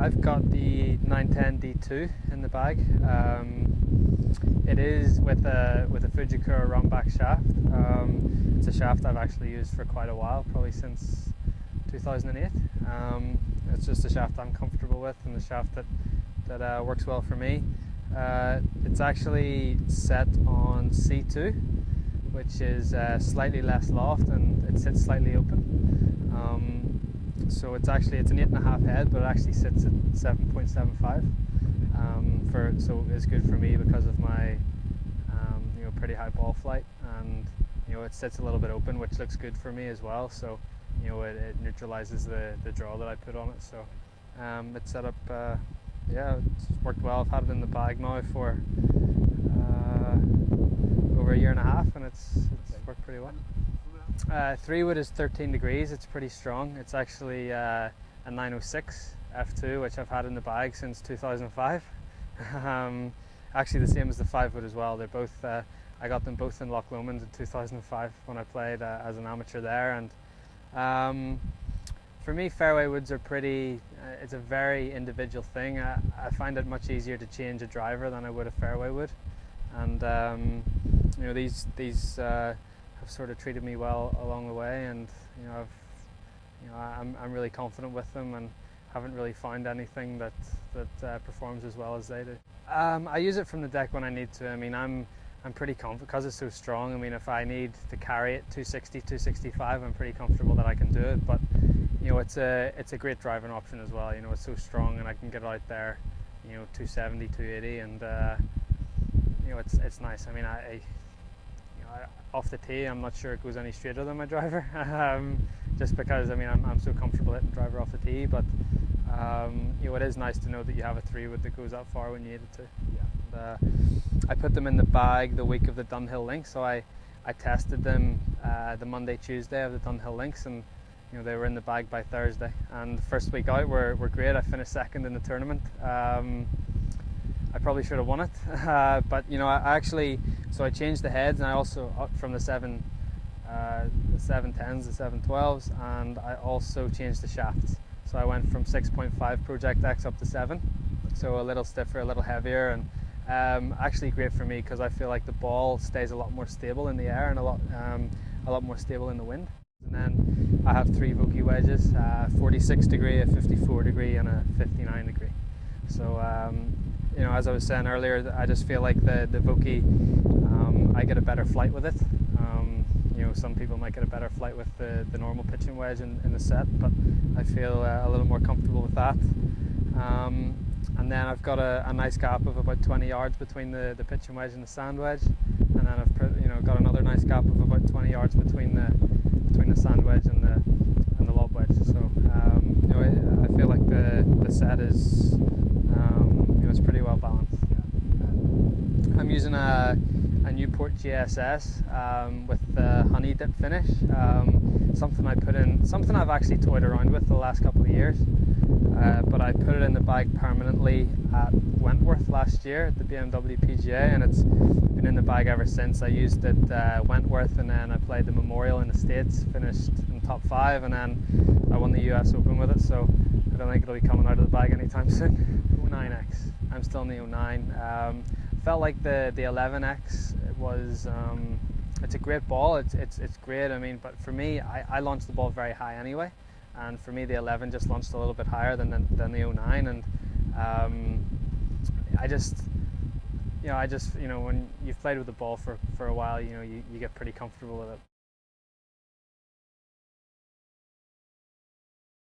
I've got the 910 D2 in the bag. It is with a Fujikura run-back shaft. It's a shaft I've actually used for quite a while, probably since 2008. It's just a shaft I'm comfortable with, and the shaft that works well for me. It's actually set on C2, which is slightly less loft, and it sits slightly open. So it's an 8.5 head, but it actually sits at 7.75. So it's good for me because of my pretty high ball flight, and it sits a little bit open, which looks good for me as well. So it neutralizes the draw that I put on it. So it's set up. It's worked well. I've had it in the bag now for over a year and a half, and it's worked pretty well. 3-wood is 13 degrees. It's pretty strong. It's actually a 906 F2, which I've had in the bag since 2005. Actually the same as the 5-wood as well. They're both I got them both in Loch Lomond in 2005 when I played as an amateur there. And for me, fairway woods are pretty. It's a very individual thing. I find it much easier to change a driver than I would a fairway wood, and these have sort of treated me well along the way, and I'm really confident with them, and haven't really found anything that performs as well as they do. I use it from the deck when I need to. I mean, I'm pretty confident because it's so strong. I mean, if I need to carry it 260, 265, I'm pretty comfortable that I can do it. But it's a great driving option as well. It's so strong, and I can get it out there, 270, 280, and it's nice. I mean, I off the tee, I'm not sure it goes any straighter than my driver, just because I'm so comfortable hitting driver off the tee. But it is nice to know that you have a 3-wood that goes that far when you need it to. Yeah. And, I put them in the bag the week of the Dunhill Links, so I tested them the Monday, Tuesday of the Dunhill Links, and they were in the bag by Thursday. And the first week out were great. I finished second in the tournament. I probably should have won it, but I changed the heads, and I also up from the 710s to 712s, and I also changed the shafts. So I went from 6.5 Project X up to 7, so a little stiffer, a little heavier, and actually great for me because I feel like the ball stays a lot more stable in the air and a lot more stable in the wind. And then I have 3 Vokey wedges, 46 degree, a 54 degree, and a 59 degree. So as I was saying earlier, I just feel like the Vokey, I get a better flight with it. Some people might get a better flight with the normal pitching wedge in the set, but I feel a little more comfortable with that. And then I've got a nice gap of about 20 yards between the pitching wedge and the sand wedge, and then I've got another nice gap of about 20 yards between the sand wedge and the lob wedge. So I feel like the set is it's pretty well balanced. I'm using a Newport GSS with the honey dip finish. Something I've actually toyed around with the last couple of years. But I put it in the bag permanently at Wentworth last year at the BMW PGA, and it's been in the bag ever since. I used it Wentworth, and then I played the Memorial in the States, finished in top 5, and then I won the US Open with it, so I don't think it'll be coming out of the bag anytime soon. 09X. I'm still in the 09. Felt like the 11X was it's a great ball. It's great. I mean, but for me, I launched the ball very high anyway. And for me, the 11 just launched a little bit higher than the 09, and I just when you've played with the ball for a while, you get pretty comfortable with it.